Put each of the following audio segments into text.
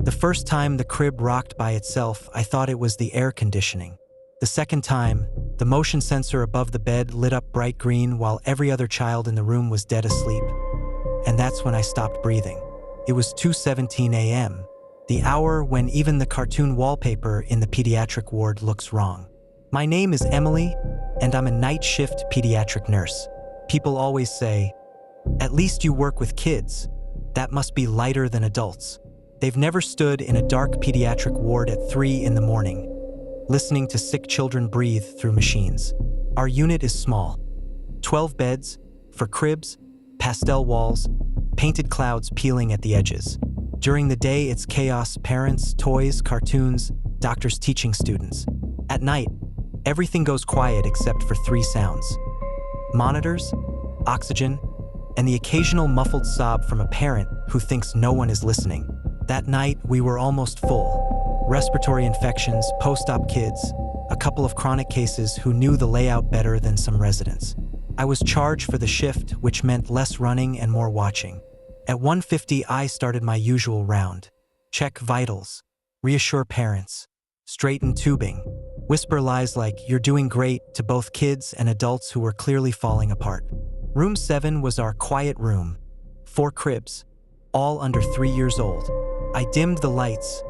The first time the crib rocked by itself, I thought it was the air conditioning. The second time, the motion sensor above the bed lit up bright green while every other child in the room was dead asleep. And that's when I stopped breathing. It was 2:17 a.m., the hour when even the cartoon wallpaper in the pediatric ward looks wrong. My name is Emily, and I'm a night shift pediatric nurse. People always say, "At least you work with kids. That must be lighter than adults." They've never stood in a dark pediatric ward at 3 in the morning, listening to sick children breathe through machines. Our unit is small. 12 beds, for cribs, pastel walls, painted clouds peeling at the edges. During the day, it's chaos: parents, toys, cartoons, doctors teaching students. At night, everything goes quiet except for 3 sounds: monitors, oxygen, and the occasional muffled sob from a parent who thinks no one is listening. That night, we were almost full. Respiratory infections, post-op kids, a couple of chronic cases who knew the layout better than some residents. I was charged for the shift, which meant less running and more watching. At 1:50, I started my usual round. Check vitals, reassure parents, straighten tubing, whisper lies like "you're doing great" to both kids and adults who were clearly falling apart. Room 7 was our quiet room. 4 cribs, all under 3 years old. I dimmed the lights,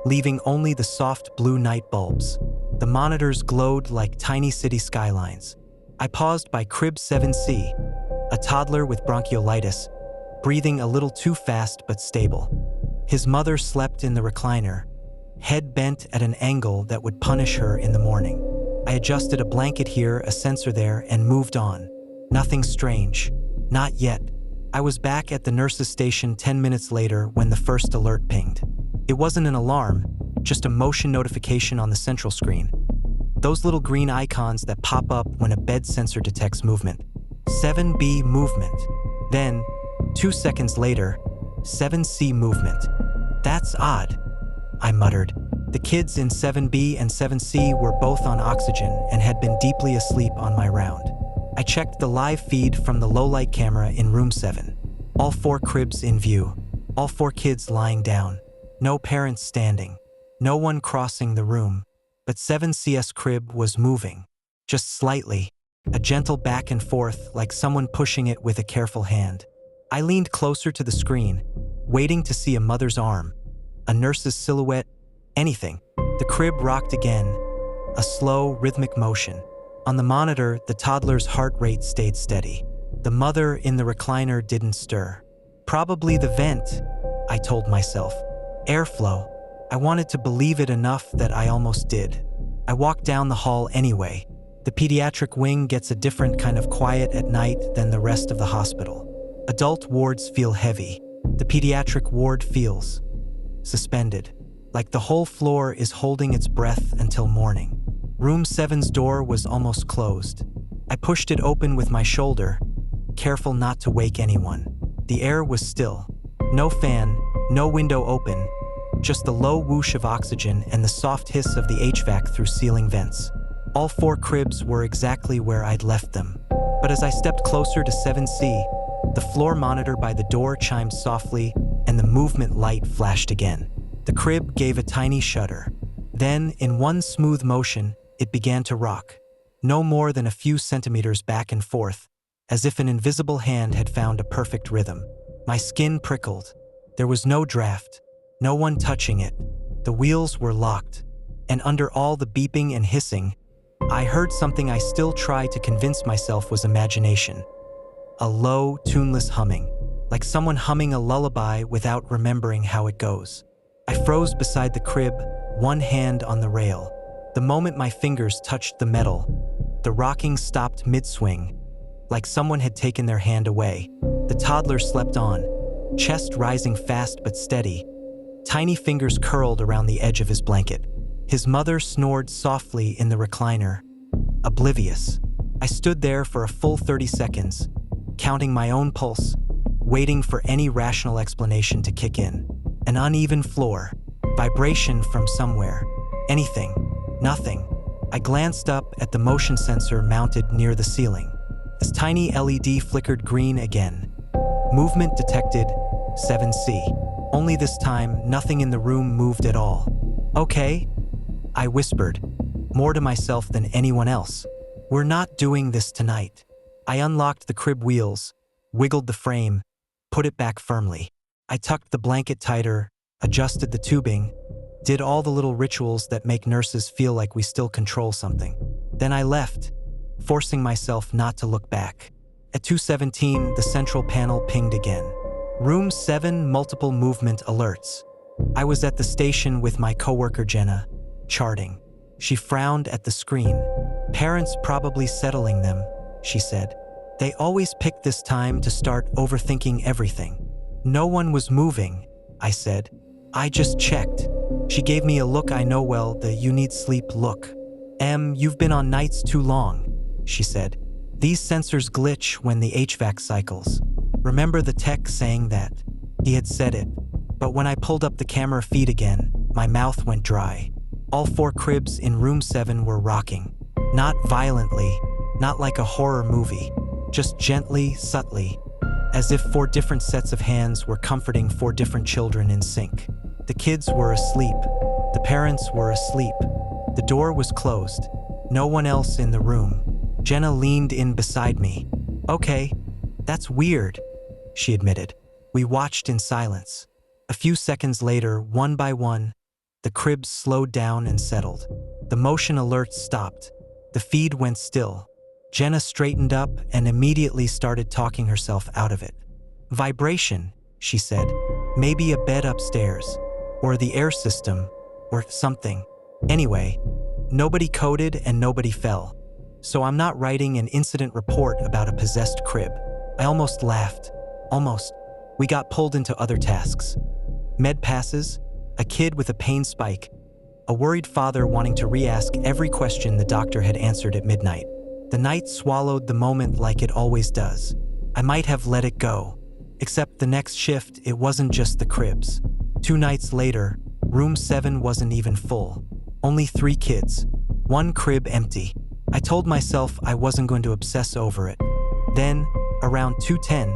leaving only the soft blue night bulbs. The monitors glowed like tiny city skylines. I paused by crib 7C, a toddler with bronchiolitis, breathing a little too fast but stable. His mother slept in the recliner, head bent at an angle that would punish her in the morning. I adjusted a blanket here, a sensor there, and moved on. Nothing strange. Not yet. I was back at the nurse's station 10 minutes later when the first alert pinged. It wasn't an alarm, just a motion notification on the central screen. Those little green icons that pop up when a bed sensor detects movement. 7B movement. Then, 2 seconds later, 7C movement. That's odd, I muttered. The kids in 7B and 7C were both on oxygen and had been deeply asleep on my round. I checked the live feed from the low-light camera in room 7. All 4 cribs in view. All 4 kids lying down. No parents standing. No one crossing the room. But 7CS crib was moving. Just slightly. A gentle back and forth, like someone pushing it with a careful hand. I leaned closer to the screen, waiting to see a mother's arm, a nurse's silhouette, anything. The crib rocked again, a slow, rhythmic motion. On the monitor, the toddler's heart rate stayed steady. The mother in the recliner didn't stir. Probably the vent, I told myself. Airflow. I wanted to believe it enough that I almost did. I walked down the hall anyway. The pediatric wing gets a different kind of quiet at night than the rest of the hospital. Adult wards feel heavy. The pediatric ward feels suspended, like the whole floor is holding its breath until morning. Room 7's door was almost closed. I pushed it open with my shoulder, careful not to wake anyone. The air was still. No fan, no window open, just the low whoosh of oxygen and the soft hiss of the HVAC through ceiling vents. All 4 cribs were exactly where I'd left them. But as I stepped closer to 7C, the floor monitor by the door chimed softly and the movement light flashed again. The crib gave a tiny shudder. Then, in one smooth motion, it began to rock, no more than a few centimeters back and forth, as if an invisible hand had found a perfect rhythm. My skin prickled. There was no draft, no one touching it. The wheels were locked, and under all the beeping and hissing, I heard something I still try to convince myself was imagination. A low, tuneless humming, like someone humming a lullaby without remembering how it goes. I froze beside the crib, one hand on the rail. The moment my fingers touched the metal, the rocking stopped mid-swing, like someone had taken their hand away. The toddler slept on, chest rising fast but steady. Tiny fingers curled around the edge of his blanket. His mother snored softly in the recliner, oblivious. I stood there for a full 30 seconds, counting my own pulse, waiting for any rational explanation to kick in. An uneven floor, vibration from somewhere, anything, nothing. I glanced up at the motion sensor mounted near the ceiling. This tiny LED flickered green again. Movement detected, 7C. Only this time, nothing in the room moved at all. "Okay," I whispered, more to myself than anyone else. "We're not doing this tonight." I unlocked the crib wheels, wiggled the frame, put it back firmly. I tucked the blanket tighter, adjusted the tubing, did all the little rituals that make nurses feel like we still control something. Then I left, forcing myself not to look back. At 2:17, the central panel pinged again. Room 7, multiple movement alerts. I was at the station with my coworker Jenna, charting. She frowned at the screen. "Parents probably settling them," she said. "They always pick this time to start overthinking everything." "No one was moving," I said. "I just checked." She gave me a look I know well, the "you need sleep" look. You've been on nights too long," she said. "These sensors glitch when the HVAC cycles." Remember the tech saying that? He had said it, but when I pulled up the camera feed again, my mouth went dry. All 4 cribs in room 7 were rocking. Not violently, not like a horror movie, just gently, subtly, as if 4 different sets of hands were comforting 4 different children in sync. The kids were asleep. The parents were asleep. The door was closed. No one else in the room. Jenna leaned in beside me. "Okay, that's weird," she admitted. We watched in silence. A few seconds later, one by one, the cribs slowed down and settled. The motion alerts stopped. The feed went still. Jenna straightened up and immediately started talking herself out of it. "Vibration," she said. "Maybe a bed upstairs, or the air system, or something. Anyway, nobody coded and nobody fell. So I'm not writing an incident report about a possessed crib." I almost laughed. Almost. We got pulled into other tasks. Med passes, a kid with a pain spike, a worried father wanting to re-ask every question the doctor had answered at midnight. The night swallowed the moment like it always does. I might have let it go. Except the next shift, it wasn't just the cribs. 2 nights later, room 7 wasn't even full. Only 3 kids. 1 crib empty. I told myself I wasn't going to obsess over it. Then, around 2:10,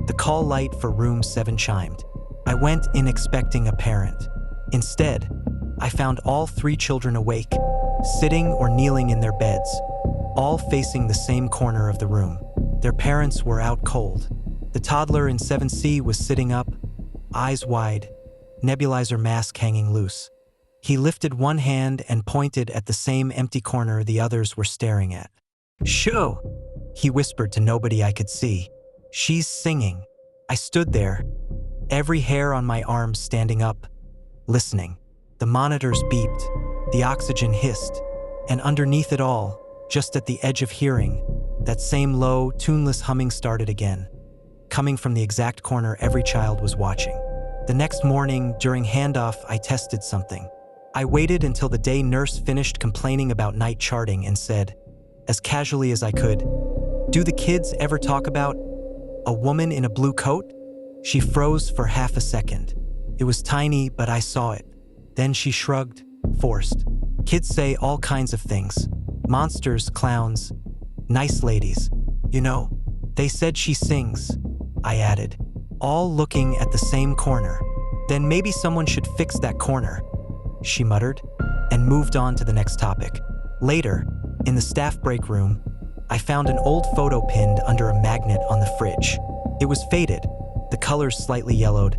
the call light for room 7 chimed. I went in expecting a parent. Instead, I found all 3 children awake, sitting or kneeling in their beds, all facing the same corner of the room. Their parents were out cold. The toddler in 7C was sitting up, eyes wide, nebulizer mask hanging loose. He lifted one hand and pointed at the same empty corner the others were staring at. "Shoo!" he whispered to nobody I could see. "She's singing." I stood there, every hair on my arms standing up, listening. The monitors beeped, the oxygen hissed, and underneath it all, just at the edge of hearing, that same low, tuneless humming started again, coming from the exact corner every child was watching. The next morning, during handoff, I tested something. I waited until the day nurse finished complaining about night charting and said, as casually as I could, "Do the kids ever talk about a woman in a blue coat?" She froze for half a second. It was tiny, but I saw it. Then she shrugged, forced. "Kids say all kinds of things. Monsters, clowns, nice ladies. You know, they said she sings," I added, all looking at the same corner. "Then maybe someone should fix that corner," she muttered, and moved on to the next topic. Later, in the staff break room, I found an old photo pinned under a magnet on the fridge. It was faded, the colors slightly yellowed.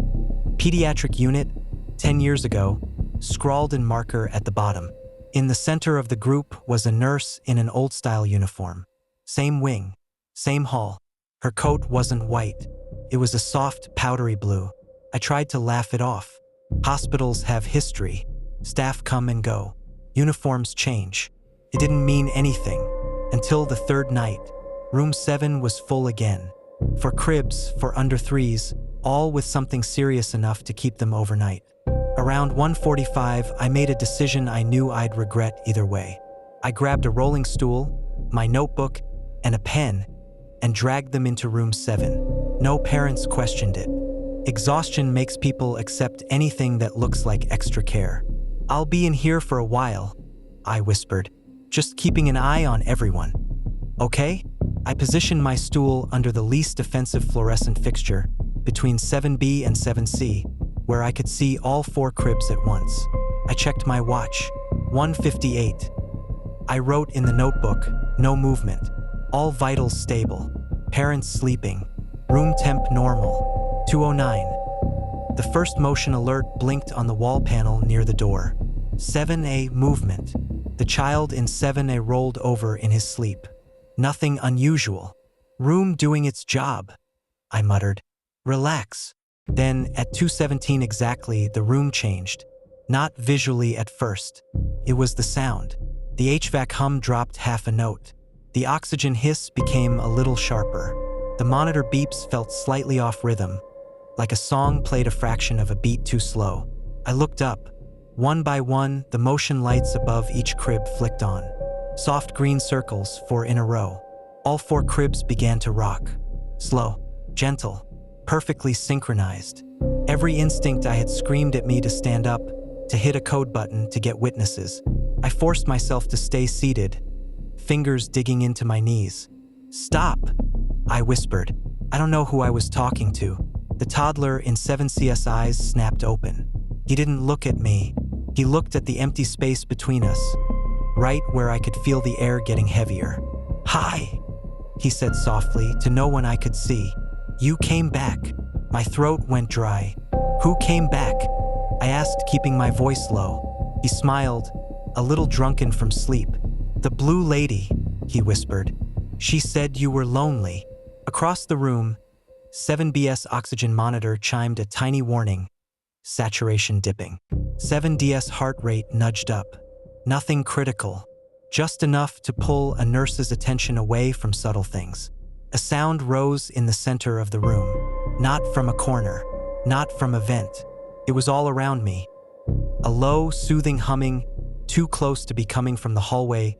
Pediatric unit, 10 years ago, scrawled in marker at the bottom. In the center of the group was a nurse in an old-style uniform. Same wing, same hall. Her coat wasn't white. It was a soft, powdery blue. I tried to laugh it off. Hospitals have history. Staff come and go. Uniforms change. It didn't mean anything. Until the 3rd night, room 7 was full again. For cribs, for under 3s, all with something serious enough to keep them overnight. Around 1:45, I made a decision I knew I'd regret either way. I grabbed a rolling stool, my notebook, and a pen, and dragged them into room 7. No parents questioned it. Exhaustion makes people accept anything that looks like extra care. "I'll be in here for a while," I whispered, "just keeping an eye on everyone. Okay?" I positioned my stool under the least offensive fluorescent fixture, between 7B and 7C, where I could see all 4 cribs at once. I checked my watch. 1:58. I wrote in the notebook, no movement. All vitals stable. Parents sleeping. Room temp normal. 2:09. The first motion alert blinked on the wall panel near the door. 7A movement. The child in 7A rolled over in his sleep. Nothing unusual. Room doing its job, I muttered. Relax. Then, at 2:17 exactly, the room changed. Not visually at first. It was the sound. The HVAC hum dropped half a note. The oxygen hiss became a little sharper. The monitor beeps felt slightly off rhythm, like a song played a fraction of a beat too slow. I looked up. One by one, the motion lights above each crib flicked on. Soft green circles, 4 in a row. All 4 cribs began to rock. Slow, gentle, perfectly synchronized. Every instinct I had screamed at me to stand up, to hit a code button, to get witnesses. I forced myself to stay seated, fingers digging into my knees. Stop, I whispered. I don't know who I was talking to. The toddler in 7C's eyes snapped open. He didn't look at me. He looked at the empty space between us, right where I could feel the air getting heavier. Hi, he said softly, to no one I could see. You came back. My throat went dry. Who came back? I asked, keeping my voice low. He smiled, a little drunken from sleep. The blue lady, he whispered. She said you were lonely. Across the room, 7B's oxygen monitor chimed a tiny warning. Saturation dipping. 7D's heart rate nudged up. Nothing critical, just enough to pull a nurse's attention away from subtle things. A sound rose in the center of the room, not from a corner, not from a vent. It was all around me. A low, soothing humming, too close to be coming from the hallway,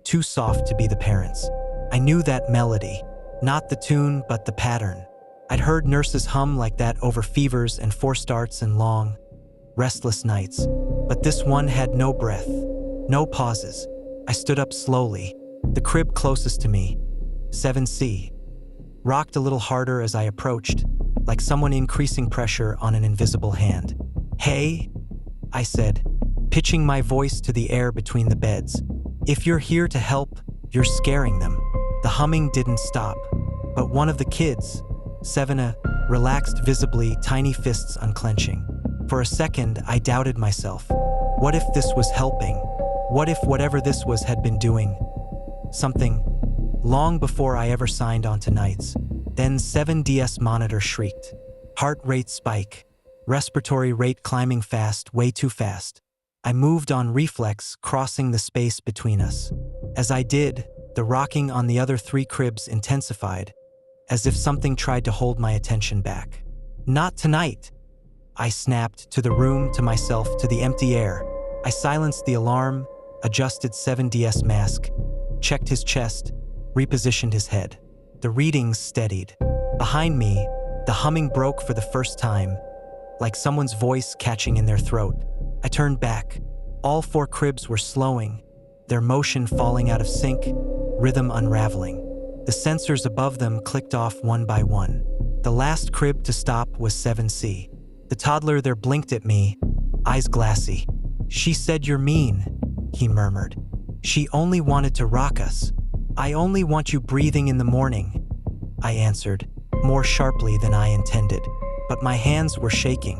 too soft to be the parents. I knew that melody, not the tune, but the pattern. I'd heard nurses hum like that over fevers and 4 starts and long, restless nights. But this one had no breath, no pauses. I stood up slowly. The crib closest to me, 7C, rocked a little harder as I approached, like someone increasing pressure on an invisible hand. Hey, I said, pitching my voice to the air between the beds. If you're here to help, you're scaring them. The humming didn't stop, but one of the kids, 7A, relaxed visibly, tiny fists unclenching. For a second, I doubted myself. What if this was helping? What if whatever this was had been doing something long before I ever signed on to nights? Then 7D's monitor shrieked. Heart rate spike. Respiratory rate climbing fast, way too fast. I moved on reflex, crossing the space between us. As I did, the rocking on the other 3 cribs intensified, as if something tried to hold my attention back. Not tonight, I snapped, to the room, to myself, to the empty air. I silenced the alarm, adjusted 7D's mask, checked his chest, repositioned his head. The readings steadied. Behind me, the humming broke for the first time, like someone's voice catching in their throat. I turned back. All 4 cribs were slowing, their motion falling out of sync, rhythm unraveling. The sensors above them clicked off one by one. The last crib to stop was 7C. The toddler there blinked at me, eyes glassy. She said you're mean, he murmured. She only wanted to rock us. I only want you breathing in the morning, I answered, more sharply than I intended. But my hands were shaking.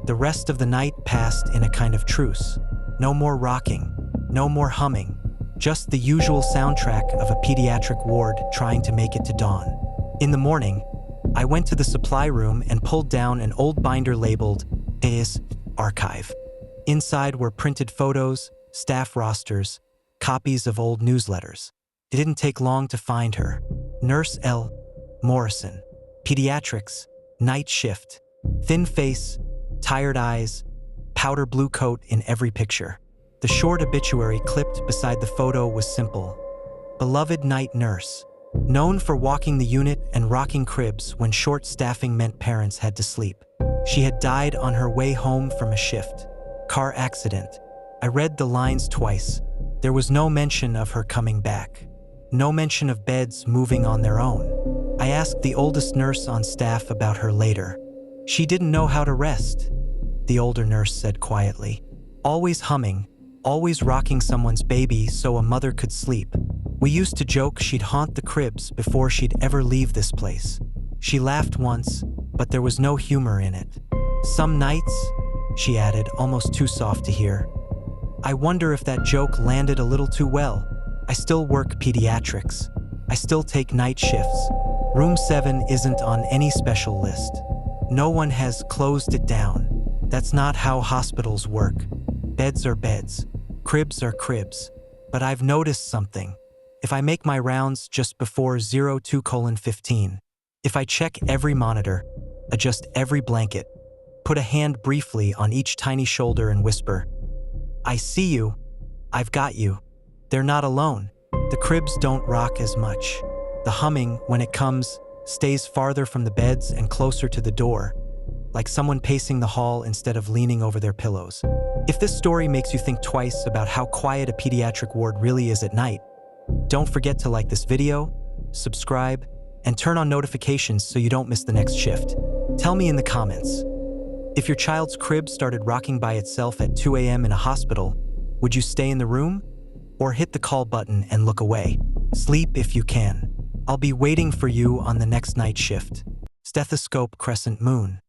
The rest of the night passed in a kind of truce. No more rocking, no more humming, just the usual soundtrack of a pediatric ward trying to make it to dawn. In the morning, I went to the supply room and pulled down an old binder labeled AS Archive. Inside were printed photos, staff rosters, copies of old newsletters. It didn't take long to find her. Nurse L. Morrison. Pediatrics. Night shift. Thin face, tired eyes, powder blue coat in every picture. The short obituary clipped beside the photo was simple. Beloved night nurse. Known for walking the unit and rocking cribs when short staffing meant parents had to sleep. She had died on her way home from a shift. Car accident. I read the lines twice. There was no mention of her coming back. No mention of beds moving on their own. I asked the oldest nurse on staff about her later. She didn't know how to rest. the older nurse said quietly. Always humming, always rocking someone's baby so a mother could sleep. We used to joke she'd haunt the cribs before she'd ever leave this place. She laughed once, but there was no humor in it. Some nights, she added, almost too soft to hear. I wonder if that joke landed a little too well. I still work pediatrics. I still take night shifts. Room 7 isn't on any special list. No one has closed it down. That's not how hospitals work. Beds are beds. Cribs are cribs. But I've noticed something. If I make my rounds just before 02:15, if I check every monitor, adjust every blanket, put a hand briefly on each tiny shoulder and whisper, I see you, I've got you, they're not alone. The cribs don't rock as much. The humming, when it comes, stays farther from the beds and closer to the door, like someone pacing the hall instead of leaning over their pillows. If this story makes you think twice about how quiet a pediatric ward really is at night, don't forget to like this video, subscribe, and turn on notifications so you don't miss the next shift. Tell me in the comments, if your child's crib started rocking by itself at 2 a.m. in a hospital, would you stay in the room or hit the call button and look away? Sleep if you can. I'll be waiting for you on the next night shift. Stethoscope Crescent Moon.